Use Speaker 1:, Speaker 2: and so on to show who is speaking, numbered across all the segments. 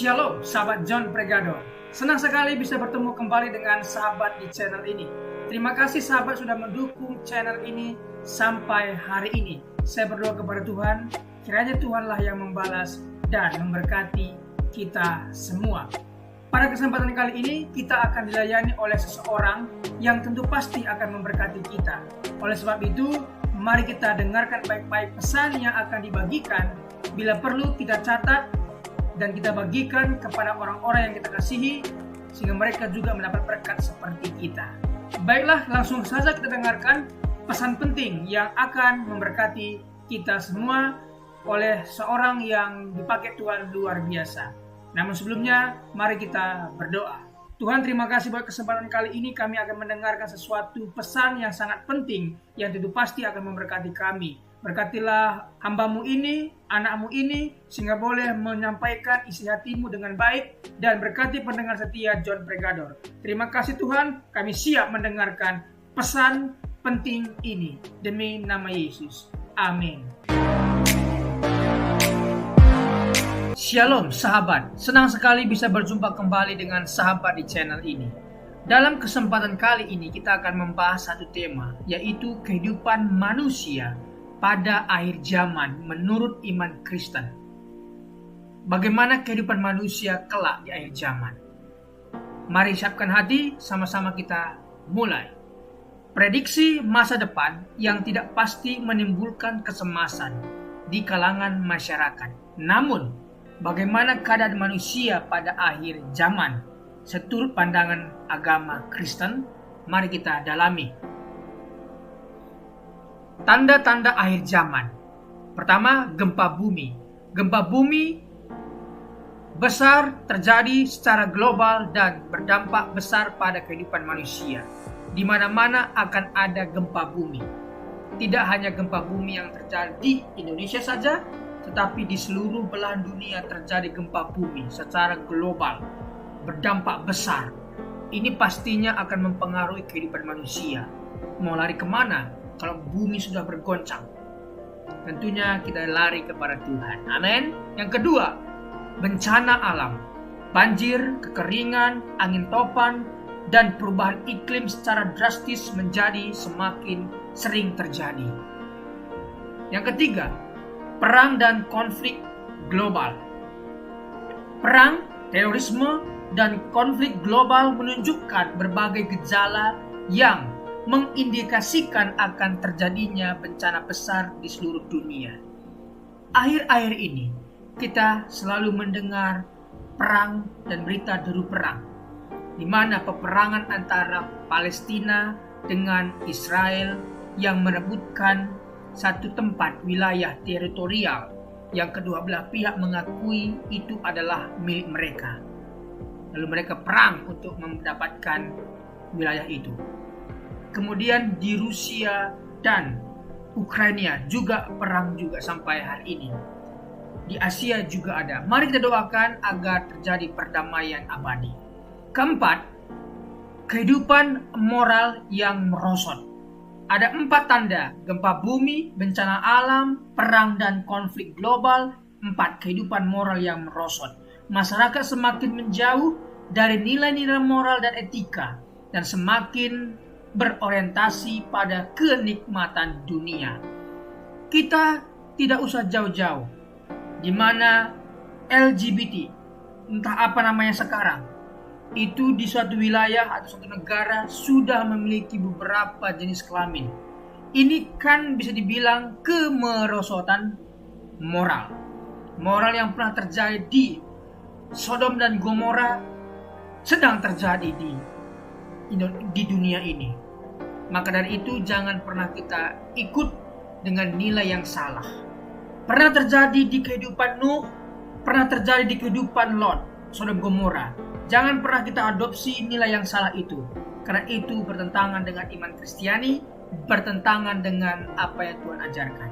Speaker 1: Shalom, sahabat John Pregador. Senang sekali bisa bertemu kembali dengan sahabat di channel ini. Terima kasih sahabat sudah mendukung channel ini sampai hari ini. Saya berdoa kepada Tuhan, kiranya Tuhanlah yang membalas dan memberkati kita semua. Pada kesempatan kali ini, kita akan dilayani oleh seseorang yang tentu pasti akan memberkati kita. Oleh sebab itu, mari kita dengarkan baik-baik pesan yang akan dibagikan. Bila perlu, kita catat dan kita bagikan kepada orang-orang yang kita kasihi, sehingga mereka juga mendapat berkat seperti kita. Baiklah, langsung saja kita dengarkan pesan penting yang akan memberkati kita semua oleh seorang yang dipakai Tuhan luar biasa. Namun sebelumnya, mari kita berdoa. Tuhan, terima kasih buat kesempatan kali ini kami akan mendengarkan sesuatu pesan yang sangat penting yang tentu pasti akan memberkati kami. Berkatilah hamba-Mu ini, anak-Mu ini, sehingga boleh menyampaikan isi hati-Mu dengan baik, dan berkati pendengar setia John Pregador. Terima kasih Tuhan, kami siap mendengarkan pesan penting ini. Demi nama Yesus. Amin. Shalom sahabat, senang sekali bisa berjumpa kembali dengan sahabat di channel ini. Dalam kesempatan kali ini kita akan membahas satu tema, yaitu kehidupan manusia pada akhir zaman menurut iman Kristen. Bagaimana kehidupan manusia kelak di akhir zaman? Mari siapkan hati, sama-sama kita mulai. Prediksi masa depan yang tidak pasti menimbulkan kecemasan di kalangan masyarakat. Namun, bagaimana keadaan manusia pada akhir zaman seturut pandangan agama Kristen? Mari kita dalami. Tanda-tanda akhir zaman. Pertama, gempa bumi. Gempa bumi besar terjadi secara global dan berdampak besar pada kehidupan manusia. Di mana-mana akan ada gempa bumi. Tidak hanya gempa bumi yang terjadi di Indonesia saja, tetapi di seluruh belahan dunia terjadi gempa bumi secara global, berdampak besar. Ini pastinya akan mempengaruhi kehidupan manusia. Mau lari kemana kalau bumi sudah bergoncang? Tentunya kita lari kepada Tuhan. Amin. Yang kedua, bencana alam. Banjir, kekeringan, angin topan, dan perubahan iklim secara drastis menjadi semakin sering terjadi. Yang ketiga, perang dan konflik global. Perang, terorisme, dan konflik global menunjukkan berbagai gejala yang mengindikasikan akan terjadinya bencana besar di seluruh dunia. Akhir-akhir ini, kita selalu mendengar perang dan berita deru perang, di mana peperangan antara Palestina dengan Israel yang merebutkan satu tempat wilayah teritorial yang kedua belah pihak mengakui itu adalah milik mereka. Lalu mereka perang untuk mendapatkan wilayah itu. Kemudian di Rusia dan Ukraina juga perang juga sampai hari ini. Di Asia juga ada. Mari kita doakan agar terjadi perdamaian abadi. Keempat, kehidupan moral yang merosot. Ada 4 tanda: gempa bumi, bencana alam, perang dan konflik global. 4, kehidupan moral yang merosot. Masyarakat semakin menjauh dari nilai-nilai moral dan etika dan semakin berorientasi pada kenikmatan dunia. Kita tidak usah jauh-jauh, di mana LGBT, entah apa namanya sekarang, itu di suatu wilayah atau suatu negara sudah memiliki beberapa jenis kelamin. Ini kan bisa dibilang kemerosotan moral. Moral yang pernah terjadi di Sodom dan Gomora sedang terjadi di dunia ini. Maka dari itu jangan pernah kita ikut dengan nilai yang salah. Pernah terjadi di kehidupan Nuh, pernah terjadi di kehidupan Lot, Sodom Gomora. Jangan pernah kita adopsi nilai yang salah itu, karena itu bertentangan dengan iman Kristiani, bertentangan dengan apa yang Tuhan ajarkan.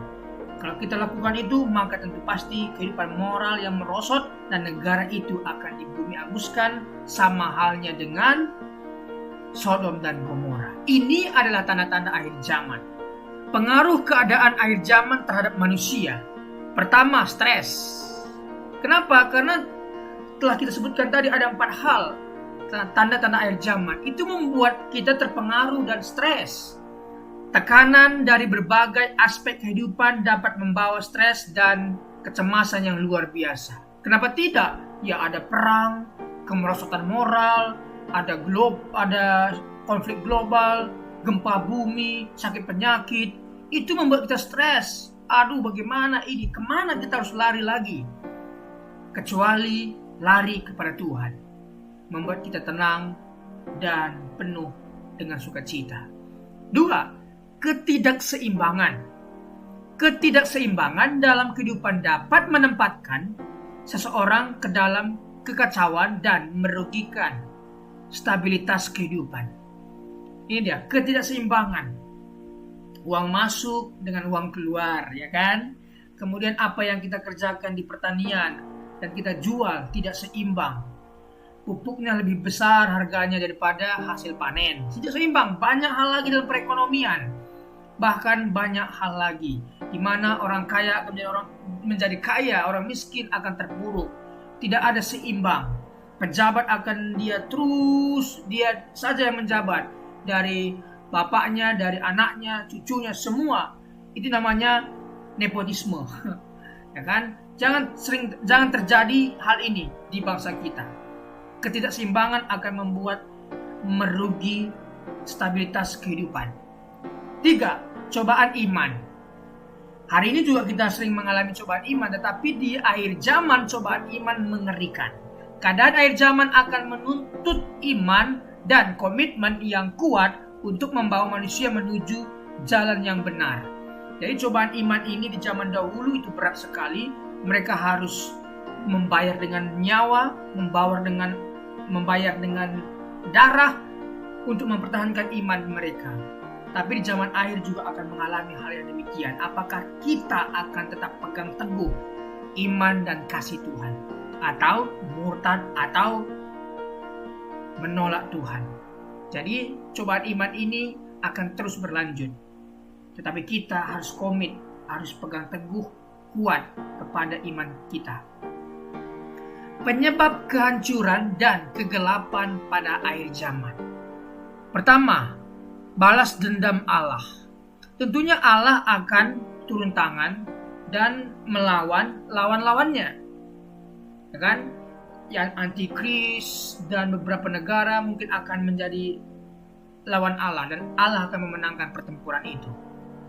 Speaker 1: Kalau kita lakukan itu, maka tentu pasti kehidupan moral yang merosot dan negara itu akan dibumi hanguskan, sama halnya dengan Sodom dan Gomora. Ini adalah tanda-tanda akhir zaman. Pengaruh keadaan akhir zaman terhadap manusia. Pertama, stres. Kenapa? Karena telah kita sebutkan tadi ada 4 hal tanda-tanda akhir zaman. Itu membuat kita terpengaruh dan stres. Tekanan dari berbagai aspek kehidupan dapat membawa stres dan kecemasan yang luar biasa. Kenapa tidak? Ya ada perang, kemerosotan moral, ada konflik global, gempa bumi, sakit penyakit. Itu membuat kita stres. Aduh, bagaimana ini? Kemana kita harus lari lagi? Kecuali lari kepada Tuhan. Membuat kita tenang dan penuh dengan sukacita. 2. Ketidakseimbangan. Ketidakseimbangan dalam kehidupan dapat menempatkan seseorang ke dalam kekacauan dan merugikan stabilitas kehidupan. Ini dia, ketidakseimbangan. Uang masuk dengan uang keluar, ya kan? Kemudian apa yang kita kerjakan di pertanian dan kita jual tidak seimbang. Pupuknya lebih besar harganya daripada hasil panen. Tidak seimbang. Banyak hal lagi dalam perekonomian. Bahkan banyak hal lagi di mana orang kaya akan menjadi kaya, orang miskin akan terpuruk. Tidak ada seimbang. Pejabat akan dia saja yang menjabat, dari bapaknya, dari anaknya, cucunya, semua. Itu namanya nepotisme. Ya kan? Jangan terjadi hal ini di bangsa kita. Ketidakseimbangan akan membuat merugi stabilitas kehidupan. 3. Cobaan iman. Hari ini juga kita sering mengalami cobaan iman, tetapi di akhir zaman cobaan iman mengerikan. Keadaan akhir zaman akan menuntut iman dan komitmen yang kuat untuk membawa manusia menuju jalan yang benar. Jadi cobaan iman ini di zaman dahulu itu berat sekali. Mereka harus membayar dengan nyawa, membayar dengan darah untuk mempertahankan iman mereka. Tapi di zaman akhir juga akan mengalami hal yang demikian. Apakah kita akan tetap pegang teguh iman dan kasih Tuhan, atau murtad, atau menolak Tuhan? Jadi cobaan iman ini akan terus berlanjut. Tetapi kita harus komit, harus pegang teguh, kuat kepada iman kita. Penyebab kehancuran dan kegelapan pada akhir zaman. Pertama, balas dendam Allah. Tentunya Allah akan turun tangan dan melawan lawan-lawannya. Ya kan? Yang antikris dan beberapa negara mungkin akan menjadi lawan Allah, dan Allah akan memenangkan pertempuran itu.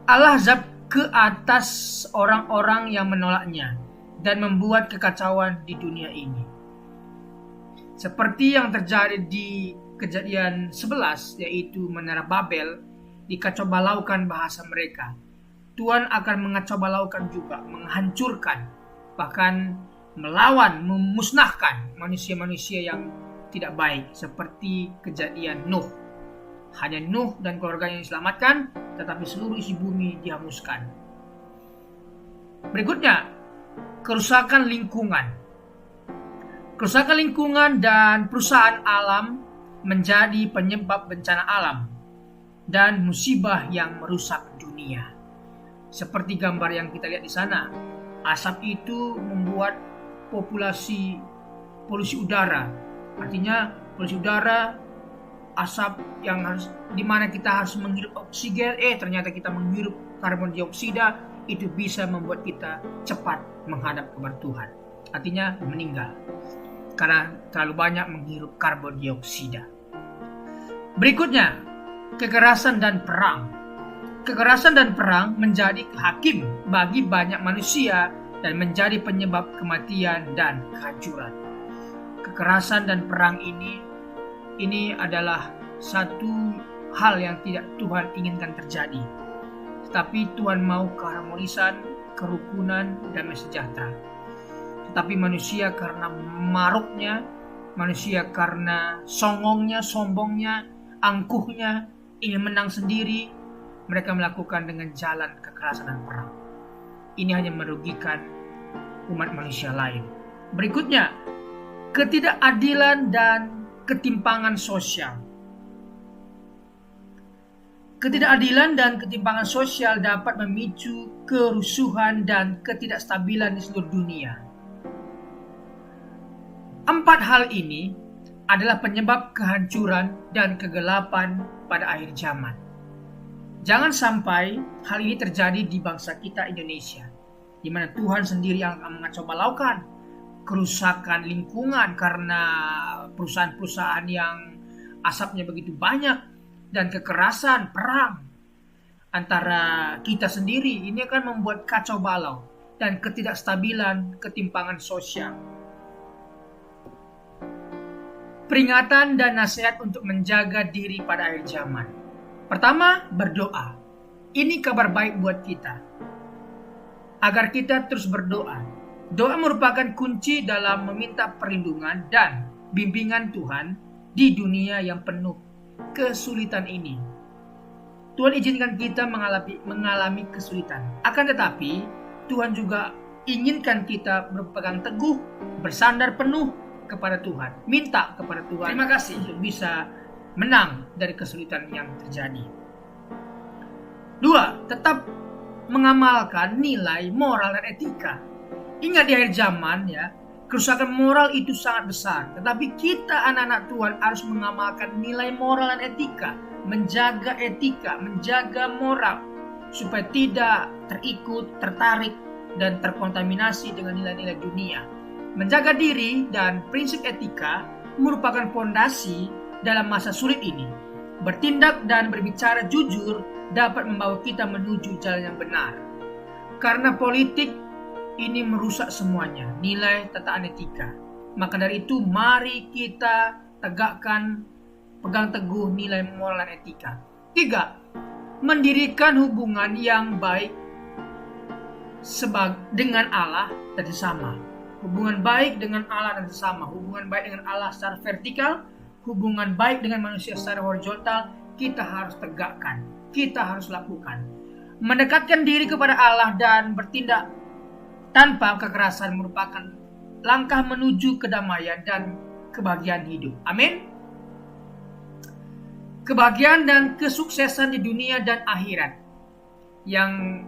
Speaker 1: Allah azab ke atas orang-orang yang menolaknya dan membuat kekacauan di dunia ini. Seperti yang terjadi di Kejadian 11, yaitu Menara Babel, dikacaubalaukan bahasa mereka. Tuhan akan mengacaubalaukan juga, menghancurkan, bahkan melawan, memusnahkan manusia-manusia yang tidak baik, seperti kejadian Nuh. Hanya Nuh dan keluarganya yang diselamatkan, tetapi seluruh isi bumi dihanguskan. Berikutnya, kerusakan lingkungan. Kerusakan lingkungan dan perusahaan alam menjadi penyebab bencana alam dan musibah yang merusak dunia. Seperti gambar yang kita lihat di sana, asap itu membuat polusi udara. Artinya polusi udara, asap yang di mana kita harus menghirup oksigen, ternyata kita menghirup karbon dioksida. Itu bisa membuat kita cepat menghadap kepada Tuhan. Artinya meninggal karena terlalu banyak menghirup karbon dioksida. Berikutnya, kekerasan dan perang. Kekerasan dan perang menjadi hakim bagi banyak manusia dan menjadi penyebab kematian dan kehancuran. Kekerasan dan perang ini adalah satu hal yang tidak Tuhan inginkan terjadi. Tetapi Tuhan mau keharmonisan, kerukunan, damai sejahtera. Tetapi manusia karena maruknya, manusia karena songongnya, sombongnya, angkuhnya, ingin menang sendiri, mereka melakukan dengan jalan kekerasan dan perang. Ini hanya merugikan umat manusia lain. Berikutnya, ketidakadilan dan ketimpangan sosial. Ketidakadilan dan ketimpangan sosial dapat memicu kerusuhan dan ketidakstabilan di seluruh dunia. 4 hal ini adalah penyebab kehancuran dan kegelapan pada akhir zaman. Jangan sampai hal ini terjadi di bangsa kita Indonesia, di mana Tuhan sendiri yang akan mengacaubalaukan kerusakan lingkungan karena perusahaan-perusahaan yang asapnya begitu banyak dan kekerasan, perang antara kita sendiri. Ini akan membuat kacau balau dan ketidakstabilan, ketimpangan sosial. Peringatan dan nasihat untuk menjaga diri pada akhir zaman. Pertama, berdoa. Ini kabar baik buat kita, agar kita terus berdoa. Doa merupakan kunci dalam meminta perlindungan dan bimbingan Tuhan di dunia yang penuh kesulitan ini. Tuhan izinkan kita mengalami kesulitan. Akan tetapi, Tuhan juga inginkan kita berpegang teguh, bersandar penuh kepada Tuhan. Minta kepada Tuhan terima kasih untuk bisa menang dari kesulitan yang terjadi. 2. Tetap mengamalkan nilai moral dan etika. Ingat di akhir zaman ya, kerusakan moral itu sangat besar. Tetapi kita anak-anak Tuhan harus mengamalkan nilai moral dan etika. Menjaga moral. Supaya tidak terikut, tertarik, dan terkontaminasi dengan nilai-nilai dunia. Menjaga diri dan prinsip etika merupakan fondasi dalam masa sulit ini. Bertindak dan berbicara jujur dapat membawa kita menuju jalan yang benar. Karena politik ini merusak semuanya, nilai tataan etika. Maka dari itu mari kita pegang teguh nilai moral dan etika. 3. Mendirikan hubungan yang baik dengan Allah dan sesama. Hubungan baik dengan Allah dan sesama. Hubungan baik dengan Allah secara vertikal, hubungan baik dengan manusia secara horizontal, kita harus tegakkan, kita harus lakukan. Mendekatkan diri kepada Allah dan bertindak tanpa kekerasan merupakan langkah menuju kedamaian dan kebahagiaan hidup. Amin. Kebahagiaan dan kesuksesan di dunia dan akhirat, yang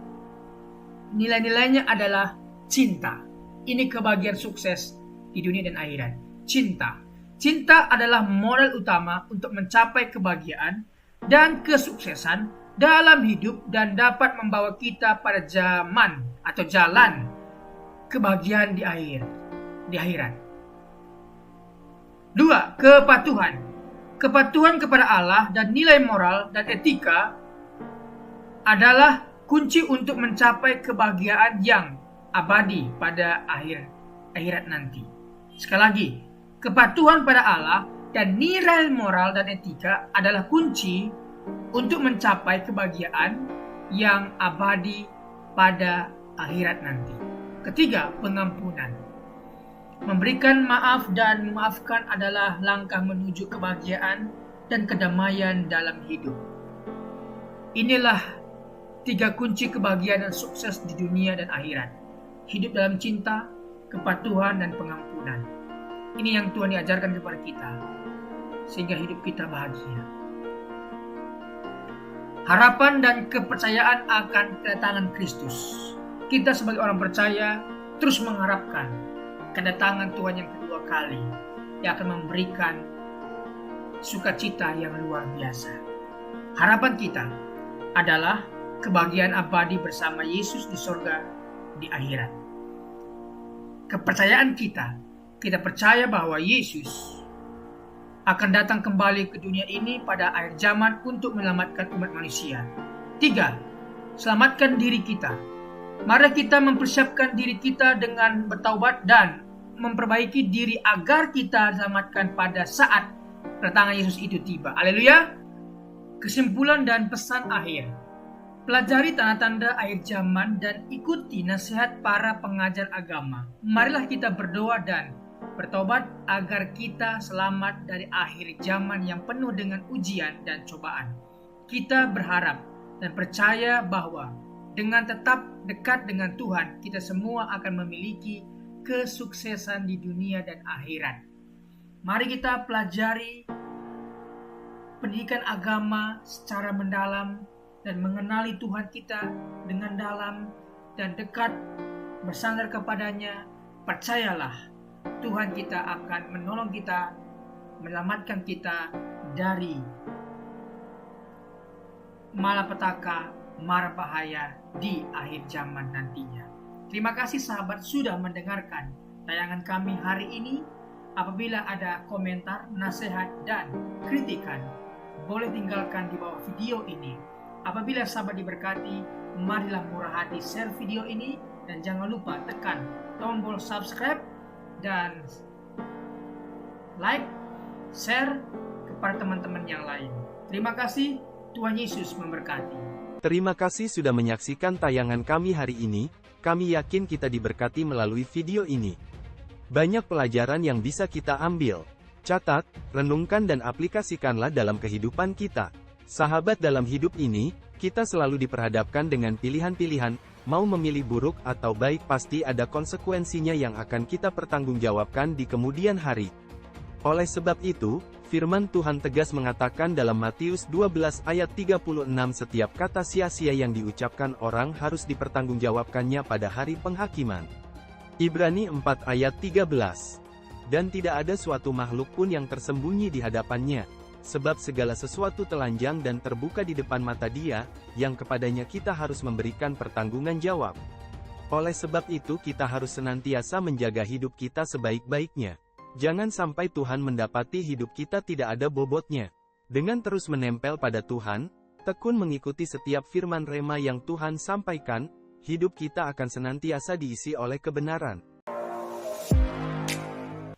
Speaker 1: nilai-nilainya adalah cinta. Ini kebahagiaan sukses di dunia dan akhirat. Cinta. Cinta adalah modal utama untuk mencapai kebahagiaan dan kesuksesan dalam hidup dan dapat membawa kita pada jalan kebahagiaan di akhirat. 2. Kepatuhan. Kepatuhan kepada Allah dan nilai moral dan etika adalah kunci untuk mencapai kebahagiaan yang abadi pada akhirat nanti. Sekali lagi, kepatuhan pada Allah dan nilai moral dan etika adalah kunci untuk mencapai kebahagiaan yang abadi pada akhirat nanti. Ketiga, pengampunan. Memberikan maaf dan memaafkan adalah langkah menuju kebahagiaan dan kedamaian dalam hidup. Inilah 3 kunci kebahagiaan dan sukses di dunia dan akhirat. Hidup dalam cinta, kepatuhan, dan pengampunan. Ini yang Tuhan ajarkan kepada kita, sehingga hidup kita bahagia. Harapan dan kepercayaan akan kedatangan Kristus. Kita sebagai orang percaya terus mengharapkan kedatangan Tuhan yang kedua kali, yang akan memberikan sukacita yang luar biasa. Harapan kita adalah kebahagiaan abadi bersama Yesus di surga di akhirat. Kepercayaan kita percaya bahwa Yesus akan datang kembali ke dunia ini pada akhir zaman untuk menyelamatkan umat manusia. 3. Selamatkan diri kita. Mari kita mempersiapkan diri kita dengan bertaubat dan memperbaiki diri agar kita diselamatkan pada saat kedatangan Yesus itu tiba. Haleluya. Kesimpulan dan pesan akhir. Pelajari tanda-tanda akhir zaman dan ikuti nasihat para pengajar agama. Marilah kita berdoa dan bertobat agar kita selamat dari akhir zaman yang penuh dengan ujian dan cobaan. Kita berharap dan percaya bahwa dengan tetap dekat dengan Tuhan, kita semua akan memiliki kesuksesan di dunia dan akhirat. Mari kita pelajari pendidikan agama secara mendalam dan mengenali Tuhan kita dengan dalam dan dekat, bersandar kepadanya. Percayalah Tuhan kita akan menolong kita, menyelamatkan kita dari malapetaka, mara bahaya di akhir zaman nantinya. Terima kasih sahabat sudah mendengarkan tayangan kami hari ini. Apabila ada komentar, nasihat, dan kritikan, boleh tinggalkan di bawah video ini. Apabila sahabat diberkati, marilah murah hati share video ini, dan jangan lupa tekan tombol subscribe dan like, share kepada teman-teman yang lain. Terima kasih, Tuhan Yesus memberkati.
Speaker 2: Terima kasih sudah menyaksikan tayangan kami hari ini. Kami yakin kita diberkati melalui video ini. Banyak pelajaran yang bisa kita ambil. Catat, renungkan dan aplikasikanlah dalam kehidupan kita. Sahabat, dalam hidup ini, kita selalu diperhadapkan dengan pilihan-pilihan, mau memilih buruk atau baik pasti ada konsekuensinya yang akan kita pertanggungjawabkan di kemudian hari. Oleh sebab itu, firman Tuhan tegas mengatakan dalam Matius 12 ayat 36 setiap kata sia-sia yang diucapkan orang harus dipertanggungjawabkannya pada hari penghakiman. Ibrani 4 ayat 13. Dan tidak ada suatu makhluk pun yang tersembunyi di hadapannya, sebab segala sesuatu telanjang dan terbuka di depan mata Dia, yang kepadanya kita harus memberikan pertanggungan jawab. Oleh sebab itu kita harus senantiasa menjaga hidup kita sebaik-baiknya. Jangan sampai Tuhan mendapati hidup kita tidak ada bobotnya. Dengan terus menempel pada Tuhan, tekun mengikuti setiap firman rema yang Tuhan sampaikan, hidup kita akan senantiasa diisi oleh kebenaran.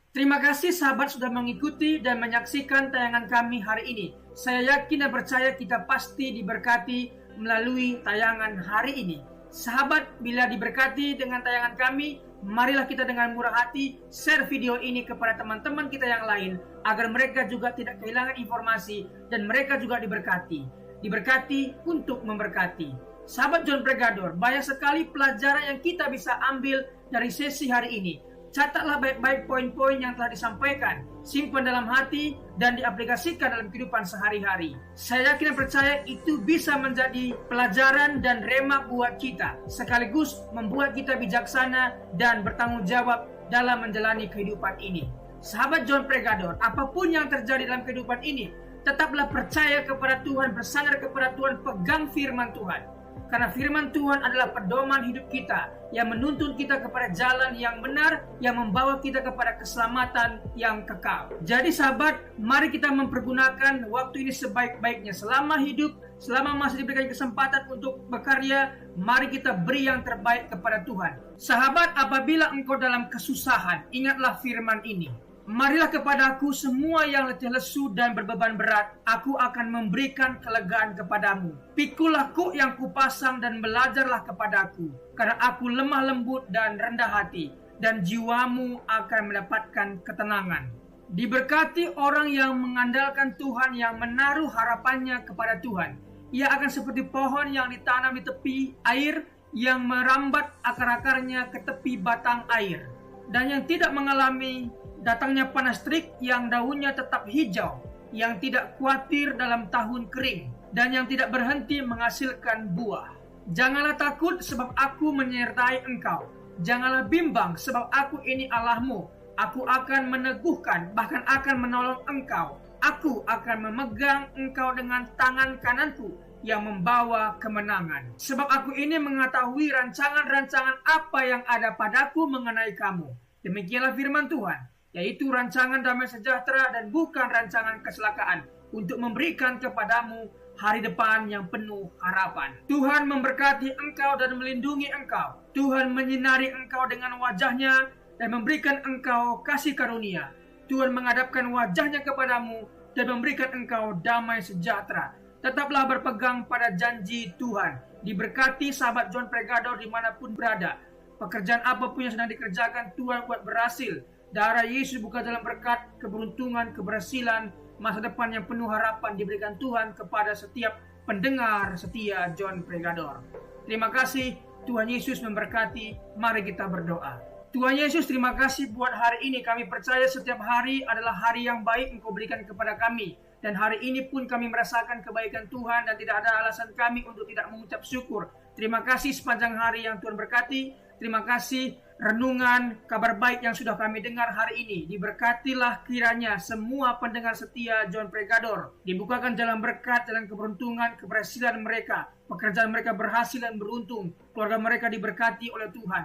Speaker 1: Terima kasih sahabat sudah mengikuti dan menyaksikan tayangan kami hari ini. Saya yakin dan percaya kita pasti diberkati melalui tayangan hari ini. Sahabat, bila diberkati dengan tayangan kami, marilah kita dengan murah hati share video ini kepada teman-teman kita yang lain, agar mereka juga tidak kehilangan informasi dan mereka juga diberkati. Diberkati untuk memberkati. Sahabat John Pregador, banyak sekali pelajaran yang kita bisa ambil dari sesi hari ini. Catatlah baik-baik poin-poin yang telah disampaikan, simpan dalam hati, dan diaplikasikan dalam kehidupan sehari-hari. Saya yakin dan percaya itu bisa menjadi pelajaran dan rema buat kita, sekaligus membuat kita bijaksana dan bertanggung jawab dalam menjalani kehidupan ini. Sahabat John Pregador, apapun yang terjadi dalam kehidupan ini, tetaplah percaya kepada Tuhan, bersandar kepada Tuhan, pegang firman Tuhan. Karena firman Tuhan adalah pedoman hidup kita, yang menuntun kita kepada jalan yang benar, yang membawa kita kepada keselamatan yang kekal. Jadi sahabat, mari kita mempergunakan waktu ini sebaik-baiknya. Selama hidup, selama masih diberikan kesempatan untuk berkarya, mari kita beri yang terbaik kepada Tuhan. Sahabat, apabila engkau dalam kesusahan, ingatlah firman ini. Marilah kepadaku semua yang letih lesu dan berbeban berat, aku akan memberikan kelegaan kepadamu. Pikulah kuk yang kupasang dan belajarlah kepadaku, karena aku lemah lembut dan rendah hati, dan jiwamu akan mendapatkan ketenangan. Diberkati orang yang mengandalkan Tuhan, yang menaruh harapannya kepada Tuhan. Ia akan seperti pohon yang ditanam di tepi air, yang merambat akar-akarnya ke tepi batang air, dan yang tidak mengalami datangnya panas terik, yang daunnya tetap hijau, yang tidak khawatir dalam tahun kering, dan yang tidak berhenti menghasilkan buah. Janganlah takut, sebab aku menyertai engkau. Janganlah bimbang, sebab aku ini Allahmu. Aku akan meneguhkan, bahkan akan menolong engkau. Aku akan memegang engkau dengan tangan kananku yang membawa kemenangan. Sebab aku ini mengetahui rancangan-rancangan apa yang ada padaku mengenai kamu. Demikianlah firman Tuhan, yaitu rancangan damai sejahtera dan bukan rancangan kecelakaan, untuk memberikan kepadamu hari depan yang penuh harapan. Tuhan memberkati engkau dan melindungi engkau. Tuhan menyinari engkau dengan wajahnya dan memberikan engkau kasih karunia. Tuhan menghadapkan wajahnya kepadamu dan memberikan engkau damai sejahtera. Tetaplah berpegang pada janji Tuhan. Diberkati sahabat John Pregador dimanapun berada. Pekerjaan apapun yang sedang dikerjakan, Tuhan buat berhasil. Darah Yesus bukan dalam berkat, keberuntungan, keberhasilan, masa depan yang penuh harapan diberikan Tuhan kepada setiap pendengar setia John Pregador. Terima kasih, Tuhan Yesus memberkati. Mari kita berdoa. Tuhan Yesus, terima kasih buat hari ini. Kami percaya setiap hari adalah hari yang baik Engkau berikan kepada kami. Dan hari ini pun kami merasakan kebaikan Tuhan dan tidak ada alasan kami untuk tidak mengucap syukur. Terima kasih sepanjang hari yang Tuhan berkati. Terima kasih renungan kabar baik yang sudah kami dengar hari ini. Diberkatilah kiranya semua pendengar setia John Pregador. Dibukakan jalan berkat, jalan keberuntungan, keberhasilan mereka. Pekerjaan mereka berhasil dan beruntung. Keluarga mereka diberkati oleh Tuhan.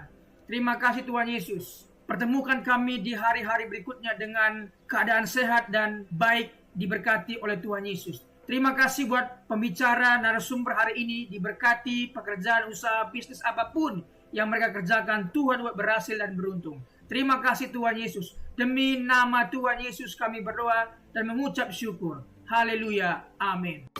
Speaker 1: Terima kasih Tuhan Yesus. Pertemukan kami di hari-hari berikutnya dengan keadaan sehat dan baik, diberkati oleh Tuhan Yesus. Terima kasih buat pembicara narasumber hari ini. Diberkati pekerjaan, usaha, bisnis apapun yang mereka kerjakan. Tuhan buat berhasil dan beruntung. Terima kasih Tuhan Yesus. Demi nama Tuhan Yesus kami berdoa dan mengucap syukur. Haleluya. Amin.